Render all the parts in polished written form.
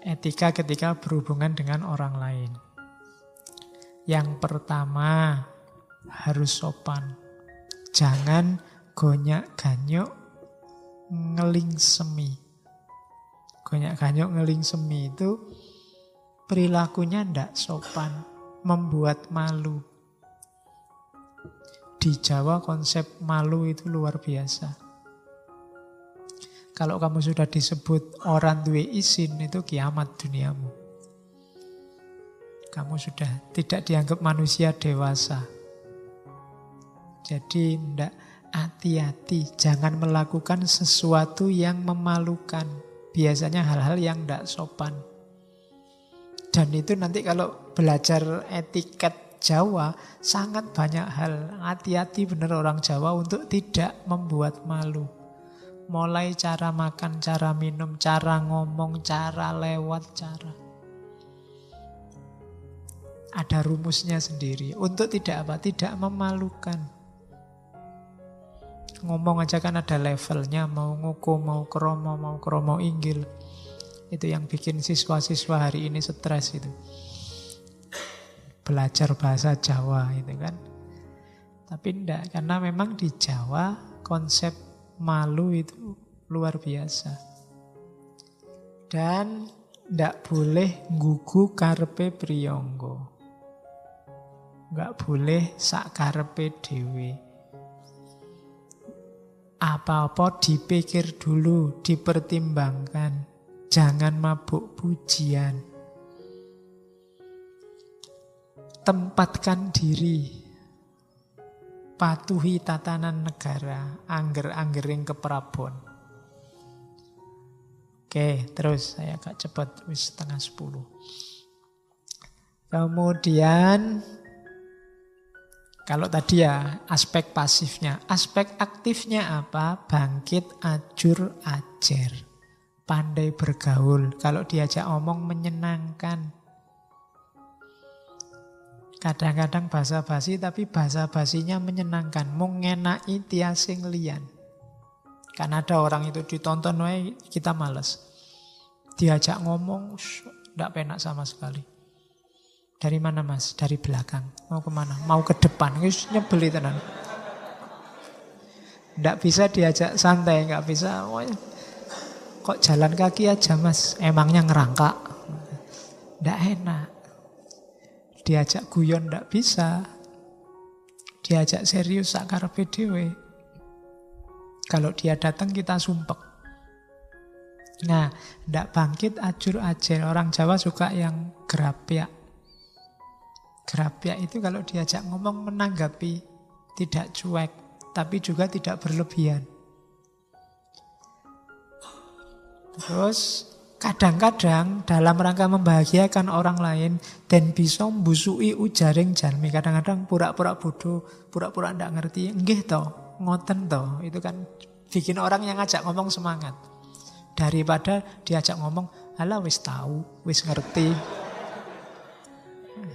Etika ketika berhubungan dengan orang lain. Yang pertama, harus sopan. Jangan gonyak-ganyok ngeling semi. Gonyak-ganyok ngeling semi itu perilakunya ndak sopan, membuat malu. Di Jawa konsep malu itu luar biasa. Kalau kamu sudah disebut orang duwe isin, itu kiamat duniamu. Kamu sudah tidak dianggap manusia dewasa. Jadi ndak, hati-hati, jangan melakukan sesuatu yang memalukan. Biasanya hal-hal yang ndak sopan. Dan itu nanti kalau belajar etiket Jawa, sangat banyak hal. Hati-hati benar orang Jawa untuk tidak membuat malu. Mulai cara makan, cara minum, cara ngomong, cara lewat, cara. Ada rumusnya sendiri. Untuk tidak apa? Tidak memalukan. Ngomong aja kan ada levelnya. Mau nguku, mau kromo inggil. Itu yang bikin siswa-siswa hari ini stres itu. Belajar bahasa Jawa itu kan. Tapi enggak, karena memang di Jawa konsep malu itu luar biasa. Dan ndak boleh nggugu karepe priyangga. Nggak boleh sak karepe dhewe. Apa-apa dipikir dulu, dipertimbangkan. Jangan mabuk pujian. Tempatkan diri. Patuhi tatanan negara, angger-anggering keprabon. Oke, terus saya agak cepat, wis 9:30. Kemudian, kalau tadi ya aspek pasifnya, aspek aktifnya apa? Bangkit, ajur, ajar. Pandai bergaul, kalau diajak omong menyenangkan. Kadang-kadang basa-basi tapi basa-basinya menyenangkan. Mung ngenaki tiasing liyan. Kan ada orang itu ditonton wae kita males. Diajak ngomong ndak penak sama sekali. Dari mana Mas? Dari belakang. Mau kemana? Mau ke depan. Wis nyebeli tenan. Ndak bisa diajak santai, nggak bisa. Kok jalan kaki aja Mas? Emangnya ngerangkak? Ndak enak. Diajak guyon ndak bisa. Diajak serius sak karepe dhewe. Kalau dia datang kita sumpek. Nah, ndak bangkit ajur ajar. Orang Jawa suka yang gerapyak. Gerapyak itu kalau diajak ngomong menanggapi, tidak cuek, tapi juga tidak berlebihan. Terus kadang-kadang dalam rangka membahagiakan orang lain dan bisa mbusui ujaring jalmi. Kadang-kadang pura-pura bodoh, pura-pura ndak ngerti. Nggih to, ngoten to. Itu kan bikin orang yang ngajak ngomong semangat. Daripada diajak ngomong, alah wis tahu, wis ngerti.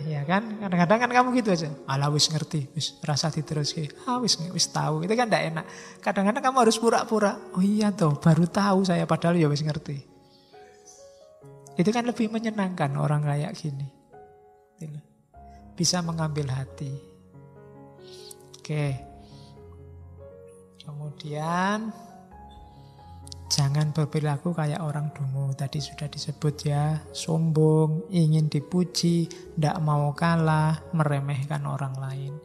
Ya kan, kadang-kadang kan kamu gitu aja. Alah wis ngerti, wis rasa diteruske. Wis tahu. Itu kan ndak enak. Kadang-kadang kamu harus pura-pura. Oh iya toh, baru tahu saya padahal ya wis ngerti. Itu kan lebih menyenangkan orang kayak gini. Bisa mengambil hati. Oke. Kemudian jangan berperilaku kayak orang dungu. Tadi sudah disebut ya. Sombong, ingin dipuji, tidak mau kalah, meremehkan orang lain.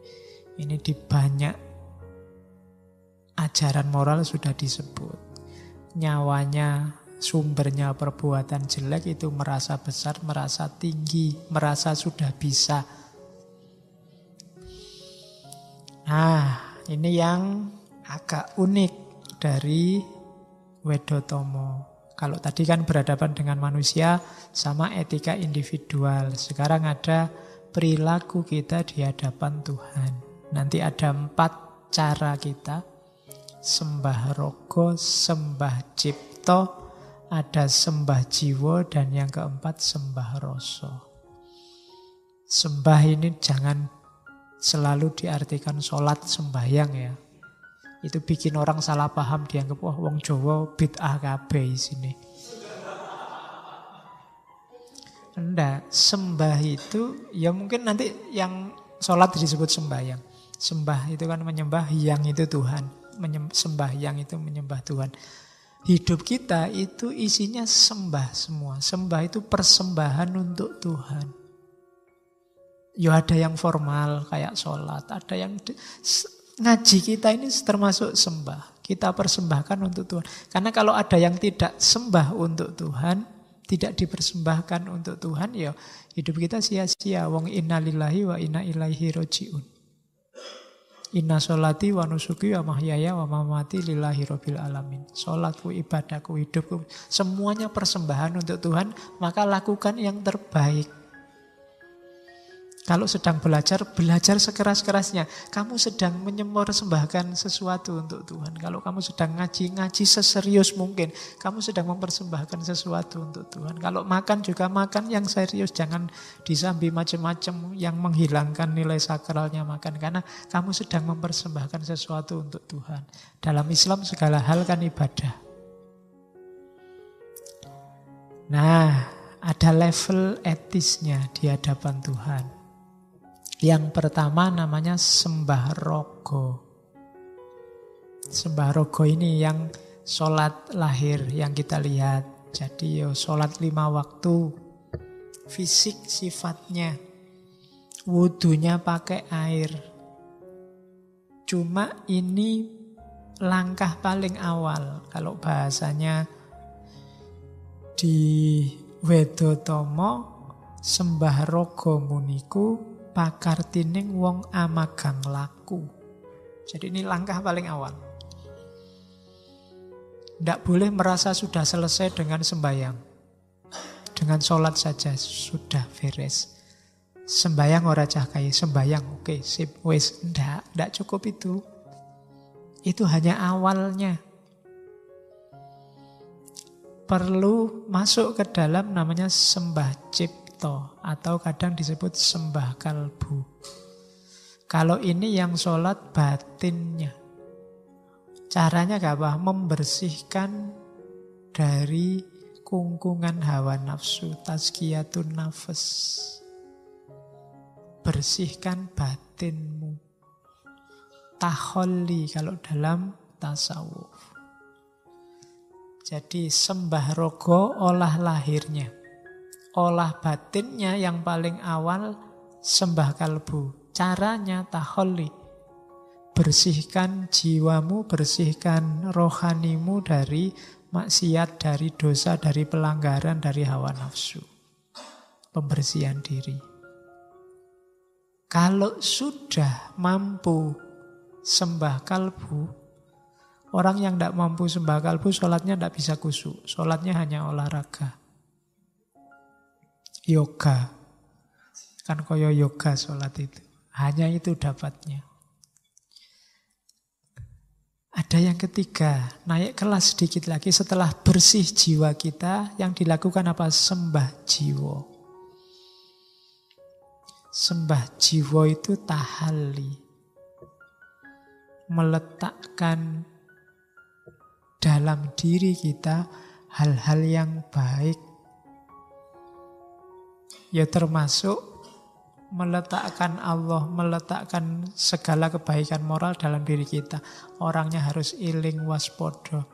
Ini di banyak ajaran moral sudah disebut. Nyawanya, sumbernya perbuatan jelek itu merasa besar, merasa tinggi, merasa sudah bisa. Nah, ini yang agak unik dari Wedotomo. Kalau tadi kan berhadapan dengan manusia sama etika individual. Sekarang ada perilaku kita di hadapan Tuhan. Nanti ada 4 cara kita. Sembah rogo, sembah cipto, ada sembah jiwa, dan yang keempat sembah rasa. Sembah ini jangan selalu diartikan sholat sembahyang ya. Itu bikin orang salah paham, dianggap wah wong Jawa bid'ah kabeh sini. Enggak, sembah itu ya mungkin nanti yang sholat disebut sembahyang. Sembah itu kan menyembah, yang itu Tuhan. Sembahyang itu menyembah Tuhan. Hidup kita itu isinya sembah semua. Sembah itu persembahan untuk Tuhan. Ya ada yang formal kayak sholat, ada yang ngaji kita ini termasuk sembah. Kita persembahkan untuk Tuhan. Karena kalau ada yang tidak sembah untuk Tuhan, tidak dipersembahkan untuk Tuhan, ya hidup kita sia-sia. Wong inna lillahi wa inna ilaihi roji'un. Inna sholati wa nusuki wa mahyaya wa mamati lillahi rabbil alamin. Sholatku, ibadahku, hidupku, semuanya persembahan untuk Tuhan, maka lakukan yang terbaik. Kalau sedang belajar, belajar sekeras-kerasnya. Kamu sedang mempersembahkan sesuatu untuk Tuhan. Kalau kamu sedang ngaji, ngaji seserius mungkin. Kamu sedang mempersembahkan sesuatu untuk Tuhan. Kalau makan juga makan yang serius. Jangan disambi macam-macam yang menghilangkan nilai sakralnya makan. Karena kamu sedang mempersembahkan sesuatu untuk Tuhan. Dalam Islam segala hal kan ibadah. Nah, ada level etisnya di hadapan Tuhan. Yang pertama namanya sembah rogo. Sembah rogo ini yang sholat lahir yang kita lihat. Jadi sholat 5 waktu. Fisik sifatnya. Wudunya pakai air. Cuma ini langkah paling awal. Kalau bahasanya di Wedotomo, sembah rogo muniku pakartining wong amagang laku. Jadi ini langkah paling awal. Tidak boleh merasa sudah selesai dengan sembahyang. Dengan sholat saja sudah beres. Sembahyang ora cahkai, sembahyang oke, sip, wis. Tidak cukup itu. Itu hanya awalnya. Perlu masuk ke dalam namanya sembah cipta. Atau kadang disebut sembah kalbu. Kalau ini yang sholat batinnya. Caranya apa? Membersihkan dari kungkungan hawa nafsu. Tazkiyatun nafas. Bersihkan batinmu. Taholli kalau dalam tasawuf. Jadi sembah rogo olah lahirnya. Olah batinnya yang paling awal sembah kalbu. Caranya taholli. Bersihkan jiwamu, bersihkan rohanimu dari maksiat, dari dosa, dari pelanggaran, dari hawa nafsu. Pembersihan diri. Kalau sudah mampu sembah kalbu, orang yang tidak mampu sembah kalbu, sholatnya tidak bisa khusyuk. Sholatnya hanya olahraga. Yoga. Kan koyo yoga sholat itu. Hanya itu dapatnya. Ada yang ketiga, naik kelas sedikit lagi setelah bersih jiwa kita, yang dilakukan apa? Sembah jiwa. Sembah jiwa itu tahalli. Meletakkan dalam diri kita hal-hal yang baik. Ya termasuk meletakkan Allah, meletakkan segala kebaikan moral dalam diri kita. Orangnya harus iling waspodo.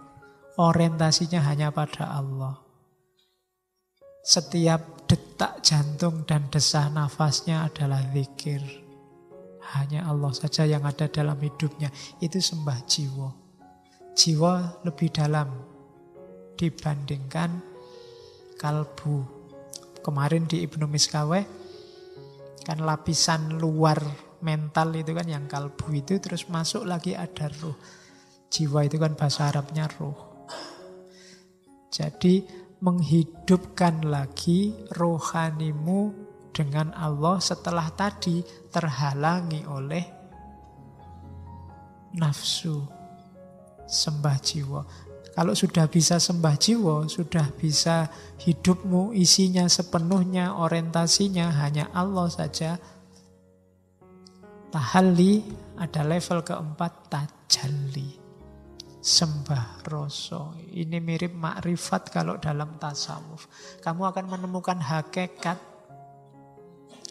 Orientasinya hanya pada Allah. Setiap detak jantung dan desah nafasnya adalah zikir. Hanya Allah saja yang ada dalam hidupnya. Itu sembah jiwa. Jiwa lebih dalam dibandingkan kalbu. Kemarin di Ibnu Miskaweh, kan lapisan luar mental itu kan yang kalbu itu, terus masuk lagi ada ruh. Jiwa itu kan bahasa Arabnya ruh. Jadi menghidupkan lagi rohanimu dengan Allah setelah tadi terhalangi oleh nafsu. Sembah jiwa. Kalau sudah bisa sembah jiwa, sudah bisa hidupmu isinya sepenuhnya, orientasinya hanya Allah saja. Tahalli ada level keempat, tajalli. sembah rasa. Ini mirip makrifat kalau dalam tasawuf. Kamu akan menemukan hakikat.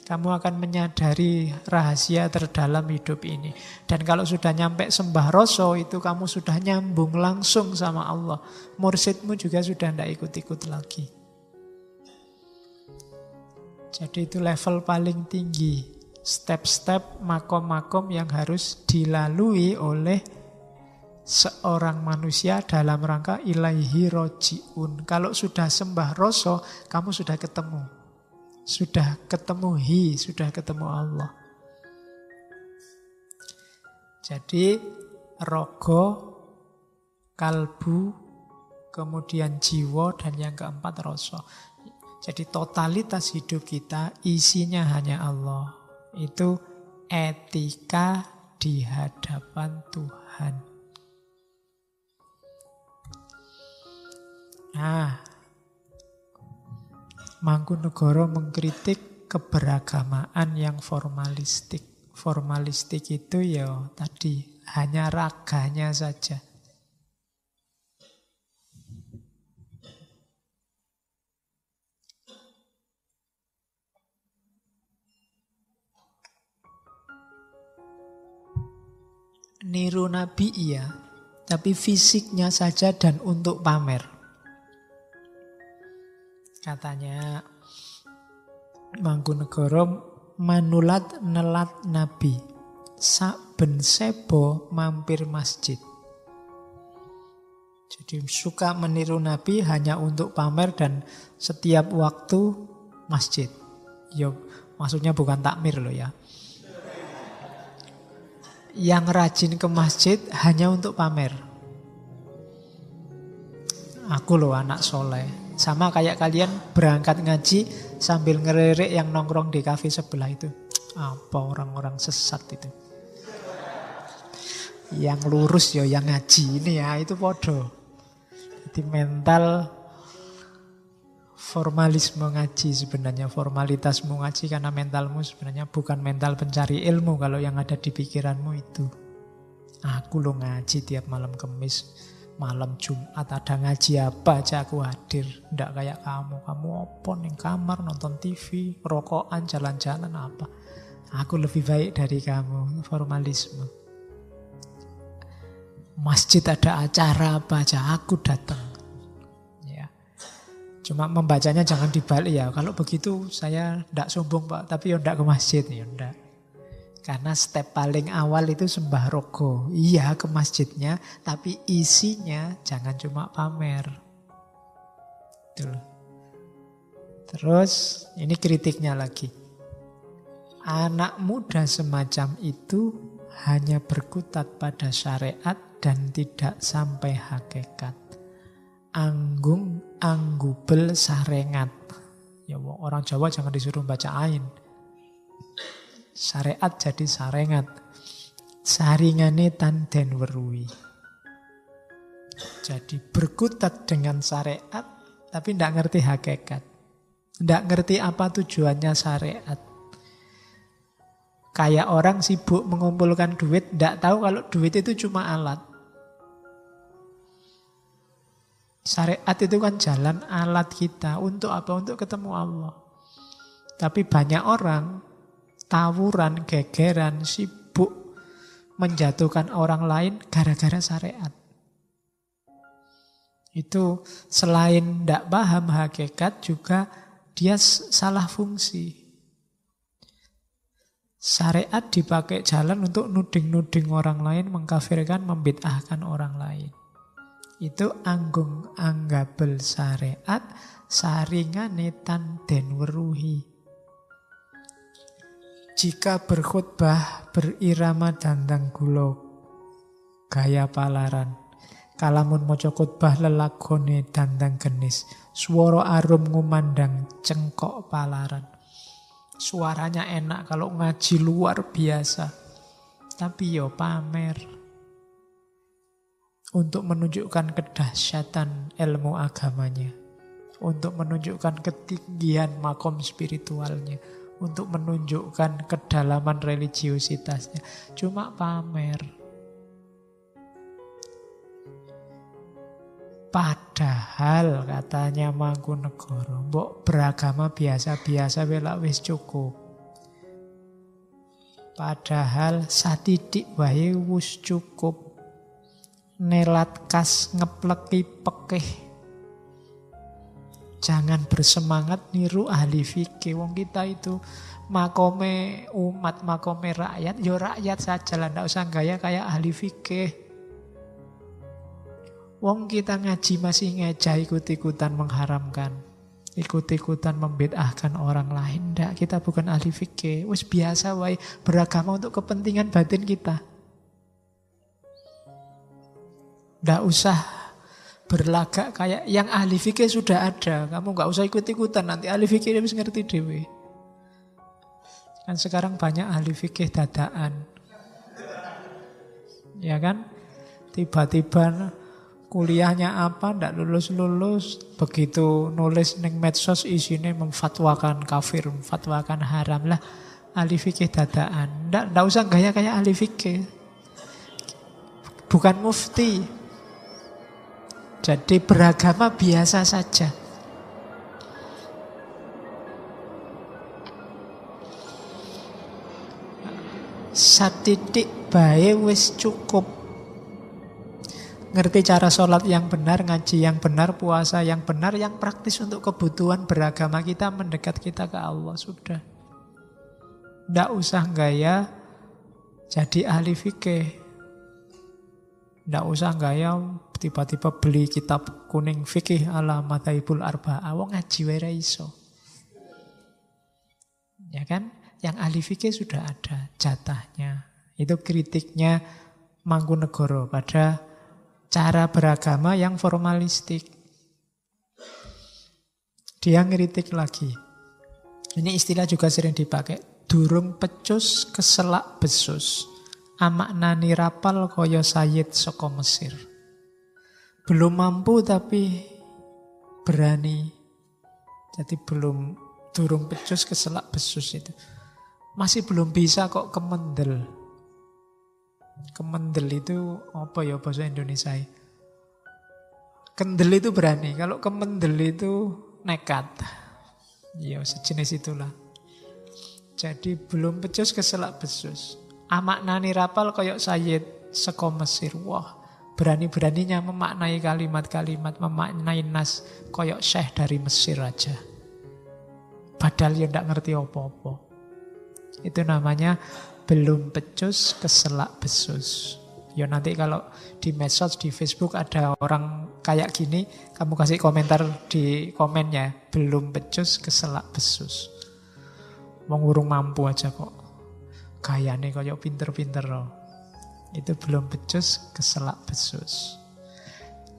Kamu akan menyadari rahasia terdalam hidup ini. Dan kalau sudah nyampe sembah rasa, itu kamu sudah nyambung langsung sama Allah. Mursyidmu juga sudah tidak ikut-ikut lagi. Jadi itu level paling tinggi. Step-step, makom-makom yang harus dilalui oleh seorang manusia dalam rangka ilaihi roji'un. Kalau sudah sembah rasa, kamu sudah ketemu. Sudah ketemu sudah ketemu Allah. Jadi rogo, kalbu, kemudian jiwa, dan yang keempat rasa. Jadi totalitas hidup kita isinya hanya Allah. Itu etika di hadapan Tuhan. Nah, Mangkunegara mengkritik keberagamaan yang formalistik. Formalistik itu ya tadi hanya raganya saja. Niru Nabi iya, tapi fisiknya saja dan untuk pamer. Katanya Mangkunegara manulat nelat Nabi, saben sebo mampir masjid. Jadi suka meniru Nabi hanya untuk pamer dan setiap waktu masjid. Ya, maksudnya bukan takmir loh ya. Yang rajin ke masjid hanya untuk pamer. Aku loh anak soleh. Sama kayak kalian berangkat ngaji sambil ngererik yang nongkrong di kafe sebelah itu. Apa orang-orang sesat itu. Yang lurus ya yang ngaji ini ya itu podo. Jadi mental formalisme ngaji sebenarnya. Formalitasmu ngaji karena mentalmu sebenarnya bukan mental pencari ilmu kalau yang ada di pikiranmu itu. Aku lo ngaji tiap malam Kamis. Malam Jumat ada ngaji apa aja aku hadir. Nggak kayak kamu. Kamu open yang kamar nonton TV, rokokan, jalan-jalan apa. Aku lebih baik dari kamu. Formalisme. Masjid ada acara apa aja aku datang. Ya. Cuma membacanya jangan dibalik ya. Kalau begitu saya nggak sombong Pak, tapi ya nggak ke masjid ya nggak. Karena step paling awal itu sembah rogo. Iya ke masjidnya, tapi isinya jangan cuma pamer. Tuh. Terus ini kritiknya lagi. Anak muda semacam itu hanya berkutat pada syariat dan tidak sampai hakikat. Anggung anggubel sarengat. Ya orang Jawa jangan disuruh baca ain. Syariat jadi sarengat. Saringane tanden weruhi. Jadi berkutat dengan syariat tapi tidak ngerti hakikat. Tidak ngerti apa tujuannya syariat. Kayak orang sibuk mengumpulkan duit, tidak tahu kalau duit itu cuma alat. Syariat itu kan jalan alat kita. Untuk apa? Untuk ketemu Allah. Tapi banyak orang tawuran, gegeran, sibuk menjatuhkan orang lain gara-gara syariat. Itu selain tidak paham hakikat juga dia salah fungsi. Syariat dipakai jalan untuk nuding-nuding orang lain, mengkafirkan, membid'ahkan orang lain. Itu anggung anggabel syariat, saringane tanden weruhi. Jika berkhutbah berirama dandang gulo gaya palaran. Kalamun maca khutbah lelagone dandang genis. Swara arum ngumandang cengkok palaran. Suaranya enak kalau ngaji luar biasa. Tapi yo pamer. Untuk menunjukkan kedahsyatan ilmu agamanya. Untuk menunjukkan ketinggian makom spiritualnya. Untuk menunjukkan kedalaman religiositasnya. Cuma pamer. Padahal katanya Mangkunegara, mbok beragama biasa-biasa welak wis cukup. Padahal satidik wae wis cukup. Nelat kas ngepleki pekeh. Jangan bersemangat niru ahli fikih. Wong kita itu makome umat, makome rakyat, ya rakyat saja lah, ndak usah gaya kayak ahli fikih. Wong kita ngaji masih ngejah ikut-ikutan mengharamkan, ikut-ikutan membid'ahkan orang lain. Ndak, kita bukan ahli fikih. Wis biasa wae beragama untuk kepentingan batin kita. Ndak usah berlagak kayak yang ahli fikih sudah ada. Kamu nggak usah ikut-ikutan, nanti ahli fikih dia bisa ngerti dewe. Kan sekarang banyak ahli fikih dadaan. Ya kan? Tiba-tiba kuliahnya apa, ndak lulus-lulus, begitu nulis neng medsos isinya memfatwakan kafir, memfatwakan haram lah. Ahli fikih dadaan. Ndak usah gaya kayak ahli fikih. Bukan mufti. Jadi beragama biasa saja. Satitik bae wis cukup. Ngerti cara sholat yang benar, ngaji yang benar, puasa yang benar, yang praktis untuk kebutuhan beragama kita, mendekat kita ke Allah, sudah. Ndak usah gaya jadi ahli fikih. Ndak usah gaya tiba-tiba beli kitab kuning fikih ala Madhaibul Arba'ah. Wong ngaji wae ra iso. Ya kan? Yang ahli fikih sudah ada jatahnya. Itu kritiknya Mangkunegara pada cara beragama yang formalistik. Dia ngeritik lagi. Ini istilah juga sering dipakai. Durung pecus keselak besus. Amaknani rapal kaya Sayyid saka Mesir. Belum mampu tapi berani. Jadi durung pecus keselak besus itu. Masih belum bisa kok kemendel. Kemendel itu apa ya bahasa Indonesia? Kendel itu berani. Kalau kemendel itu nekat. Ya sejenis itulah. Jadi belum pecus keselak besus. Amaknani rapal koyok Sayyid saka Mesir. Wah, berani-beraninya memaknai kalimat-kalimat, memaknai nas koyok syekh dari Mesir aja. Padahal ya ndak ngerti apa-apa. Itu namanya belum pecus keselak besus. Ya nanti kalau di medsos, di Facebook ada orang kayak gini, kamu kasih komentar di komennya. Belum pecus keselak besus. Wong urung mampu aja kok. Gayane kayak pinter-pinter loh. Itu belum pecus keselak besus.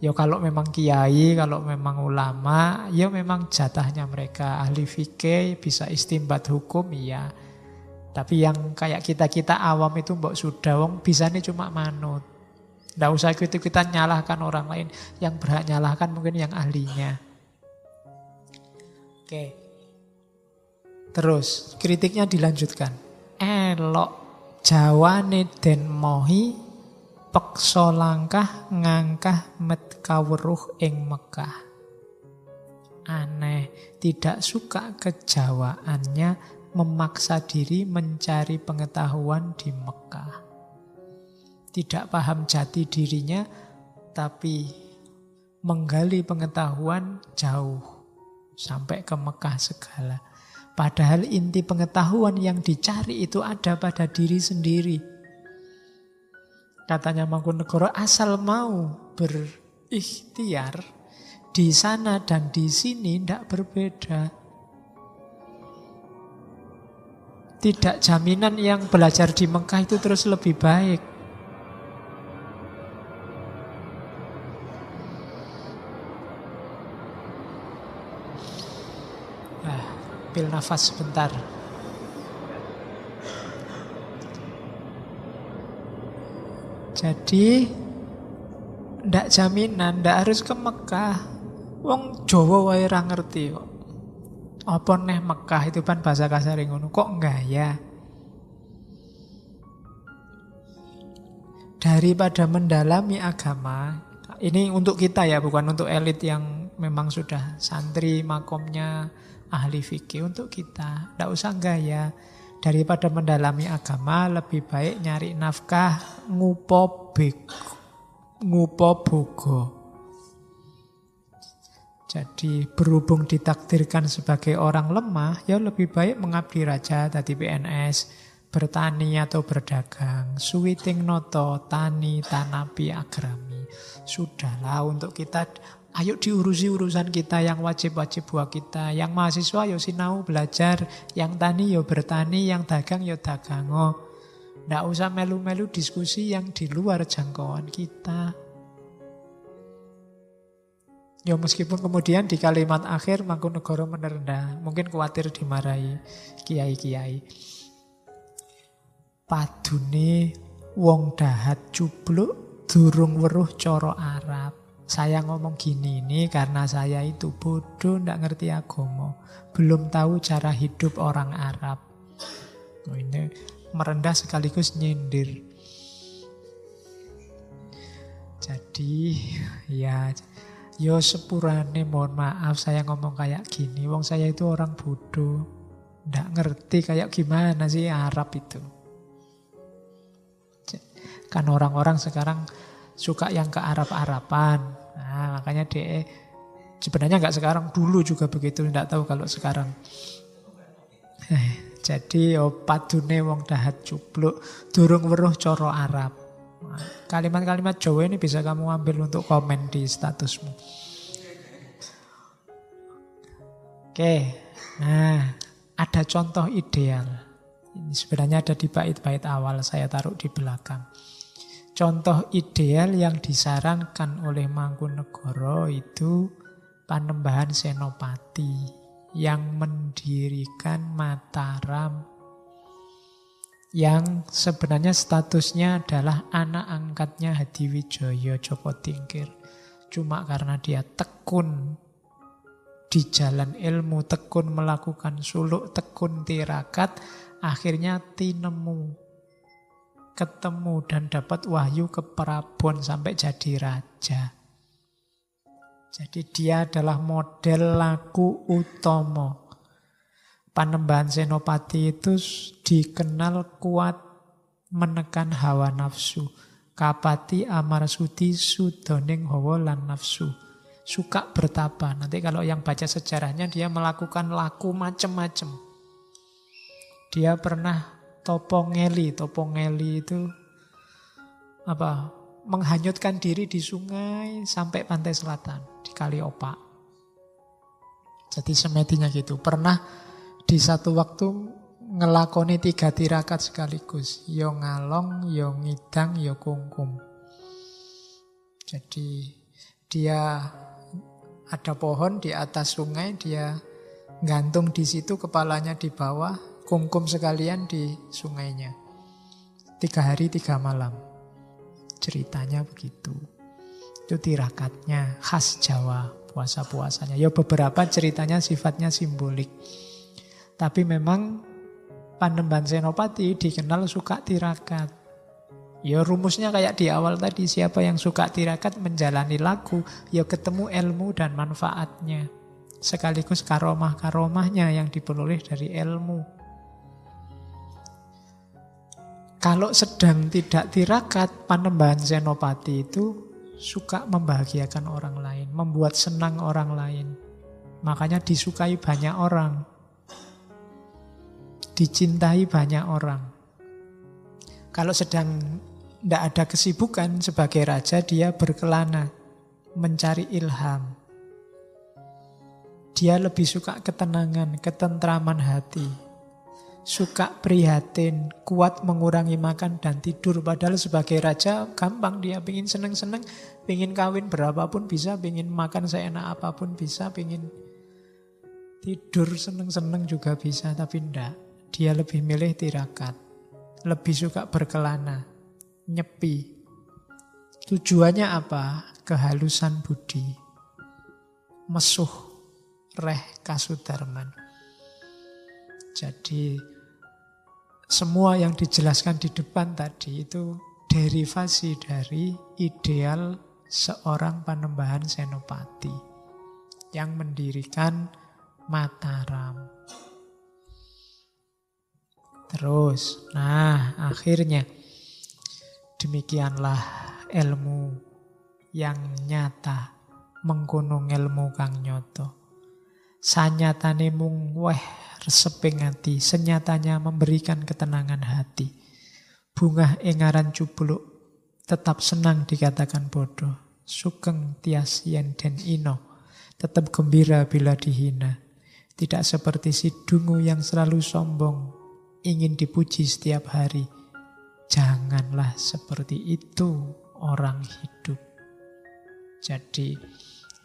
Ya kalau memang kiai, kalau memang ulama, ya memang jatahnya mereka. Ahli fikih bisa istimbat hukum, iya. Tapi yang kayak kita-kita awam itu mbok sudah wong bisane cuma manut. Nggak usah ikut-ikutan nyalahkan orang lain. Yang berhak nyalahkan mungkin yang ahlinya. Oke. Terus kritiknya dilanjutkan. Elok jawane den mohi peksa langkah ngangkah met kawruh ing Mekah. Aneh, tidak suka kejawaannya memaksa diri mencari pengetahuan di Mekah. Tidak paham jati dirinya, tapi menggali pengetahuan jauh. Sampai ke Mekah segala. Padahal inti pengetahuan yang dicari itu ada pada diri sendiri. Katanya Mangkunegara, asal mau berikhtiar, di sana dan di sini tidak berbeda. Tidak jaminan yang belajar di Mekah itu terus lebih baik. Ambil nafas sebentar. Jadi ndak jaminan, ndak harus ke Mekah. Wong Jawa wae ra ngerti kok. Apa neh Mekah itu kan bahasa kasar ngono. Kok enggak ya? Daripada mendalami agama, Ini untuk kita ya, bukan untuk elit yang memang sudah santri, makomnya ahli fikih. Untuk kita, tidak usah gaya. Daripada mendalami agama, lebih baik nyari nafkah ngupo bogo. Jadi berhubung ditakdirkan sebagai orang lemah, ya lebih baik mengabdi raja tadi PNS, bertani atau berdagang, suwiting noto, tani, tanapi, agrami. Sudahlah untuk kita, ayo diurusi urusan kita yang wajib-wajib buat kita. Yang mahasiswa yo sinau belajar, yang tani yo bertani, yang dagang yo dagango. Nggak usah melu-melu diskusi yang di luar jangkauan kita. Ya meskipun kemudian di kalimat akhir Mangkunegara merendah, mungkin khawatir dimarahi kiai-kiai. Padune wong dahat cubluk durung weruh cara Arab. Saya ngomong gini ini karena saya itu bodoh, ndak ngerti agama, belum tahu cara hidup orang Arab. Ini merendah sekaligus nyindir. Jadi ya yo sepurane mohon maaf saya ngomong kayak gini. Wong saya itu orang bodoh, ndak ngerti kayak gimana sih Arab itu. Kan orang-orang sekarang suka yang ke Arab-Araban. Nah, makanya dia sebenarnya nggak sekarang, dulu juga begitu, nggak tahu kalau sekarang. Jadi padune wong dahat cupluk durung weruh cara Arab. Kalimat-kalimat Jawa ini bisa kamu ambil untuk komen di statusmu. Oke, nah ada contoh ideal. Ini sebenarnya ada di bait-bait awal, saya taruh di belakang. Contoh ideal yang disarankan oleh Mangkunegara itu Panembahan Senopati yang mendirikan Mataram, yang sebenarnya statusnya adalah anak angkatnya Hadiwijaya Joko Tingkir. Cuma karena dia tekun di jalan ilmu, tekun melakukan suluk, tekun tirakat, akhirnya tinemu, ketemu dan dapat wahyu ke Prabon sampai jadi raja. Jadi dia adalah model laku utomo. Panembahan Senopati itu dikenal kuat menekan hawa nafsu. Kapati Amarsudi sudoning hawa lan nafsu. Suka bertapa. Nanti kalau yang baca sejarahnya dia melakukan laku macam-macam. Dia pernah Topongeli itu menghanyutkan diri di sungai sampai pantai selatan di Kali Opak. Jadi semedinya gitu. Pernah di satu waktu ngelakoni 3 tirakat sekaligus. Yo ngalong, yo ngidang, yo kungkum. Jadi dia ada pohon di atas sungai, dia gantung di situ, kepalanya di bawah, kungkum sekalian di sungainya. 3 hari 3 malam. Ceritanya begitu. Itu tirakatnya khas Jawa, puasa-puasanya. Ya beberapa ceritanya sifatnya simbolik. Tapi memang Panembahan Senopati dikenal suka tirakat. Ya rumusnya kayak di awal tadi, siapa yang suka tirakat menjalani laku, ya ketemu ilmu dan manfaatnya. Sekaligus karomah-karomahnya yang diperoleh dari ilmu. Kalau sedang tidak tirakat, Panembahan Senopati itu suka membahagiakan orang lain, membuat senang orang lain. Makanya disukai banyak orang, dicintai banyak orang. Kalau sedang tidak ada kesibukan sebagai raja, dia berkelana, mencari ilham. Dia lebih suka ketenangan, ketentraman hati. Suka prihatin, kuat mengurangi makan dan tidur. Padahal sebagai raja gampang, dia pingin seneng-seneng, pingin kawin berapapun bisa, pingin makan seenak apapun bisa, pingin tidur seneng-seneng juga bisa. Tapi enggak, dia lebih milih tirakat, lebih suka berkelana, nyepi. Tujuannya apa? Kehalusan budi, mesuh reh kasudarman. Jadi semua yang dijelaskan di depan tadi itu derivasi dari ideal seorang Panembahan Senopati yang mendirikan Mataram. Terus, akhirnya demikianlah ilmu yang nyata mengkono ilmu kang nyoto. Sanyatane mung reseping ati, senyatanya memberikan ketenangan hati. Bunga engaran cupluk tetap senang dikatakan bodoh. Sugeng tias yen den ino, tetap gembira bila dihina. Tidak seperti si dungu yang selalu sombong, ingin dipuji setiap hari. Janganlah seperti itu orang hidup. Jadi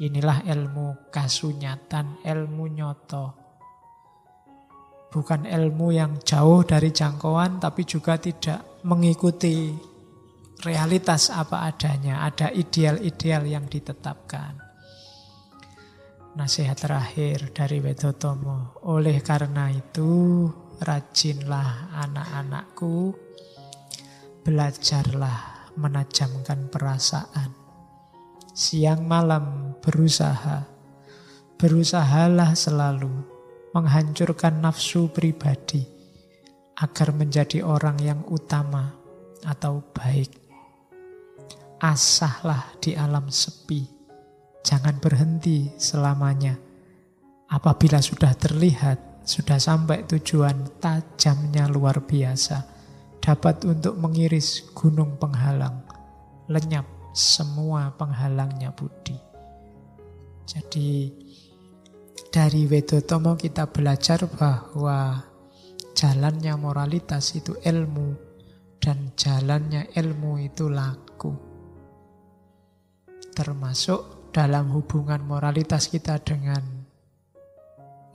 inilah ilmu kasunyatan, ilmu nyoto. Bukan ilmu yang jauh dari jangkauan, tapi juga tidak mengikuti realitas apa adanya. Ada ideal-ideal yang ditetapkan. Nasihat terakhir dari Wedotomo. Oleh karena itu, rajinlah anak-anakku, belajarlah menajamkan perasaan. Siang malam berusahalah selalu menghancurkan nafsu pribadi agar menjadi orang yang utama atau baik. Asahlah di alam sepi. Jangan berhenti selamanya. Apabila sudah terlihat, sudah sampai tujuan, tajamnya luar biasa. Dapat untuk mengiris gunung penghalang. Lenyap semua penghalangnya budi. Jadi dari Wedotomo kita belajar bahwa jalannya moralitas itu ilmu. Dan jalannya ilmu itu laku. Termasuk dalam hubungan moralitas kita dengan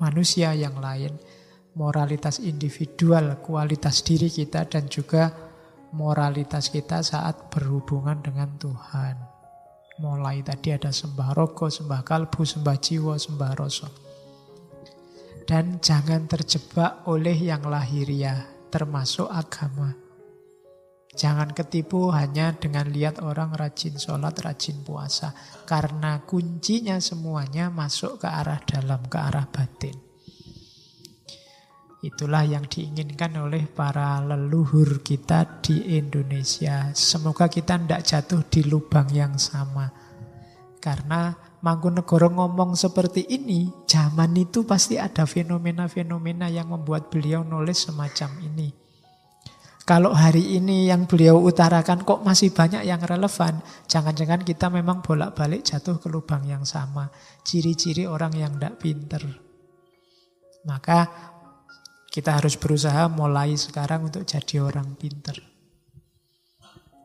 manusia yang lain, moralitas individual, kualitas diri kita, dan juga moralitas kita saat berhubungan dengan Tuhan. Mulai tadi ada sembah rogo, sembah kalbu, sembah jiwa, sembah rasa. Dan jangan terjebak oleh yang lahiriah, termasuk agama. Jangan ketipu hanya dengan lihat orang rajin sholat, rajin puasa. Karena kuncinya semuanya masuk ke arah dalam, ke arah batin. Itulah yang diinginkan oleh para leluhur kita di Indonesia. Semoga kita tidak jatuh di lubang yang sama. Karena Mangkunegoro ngomong seperti ini, zaman itu pasti ada fenomena-fenomena yang membuat beliau nulis semacam ini. Kalau hari ini yang beliau utarakan kok masih banyak yang relevan, jangan-jangan kita memang bolak-balik jatuh ke lubang yang sama. Ciri-ciri orang yang tidak pinter. Maka kita harus berusaha mulai sekarang untuk jadi orang pinter.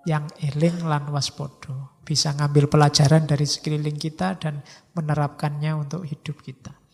Yang eling lan waspodo. Bisa ngambil pelajaran dari sekeliling kita dan menerapkannya untuk hidup kita.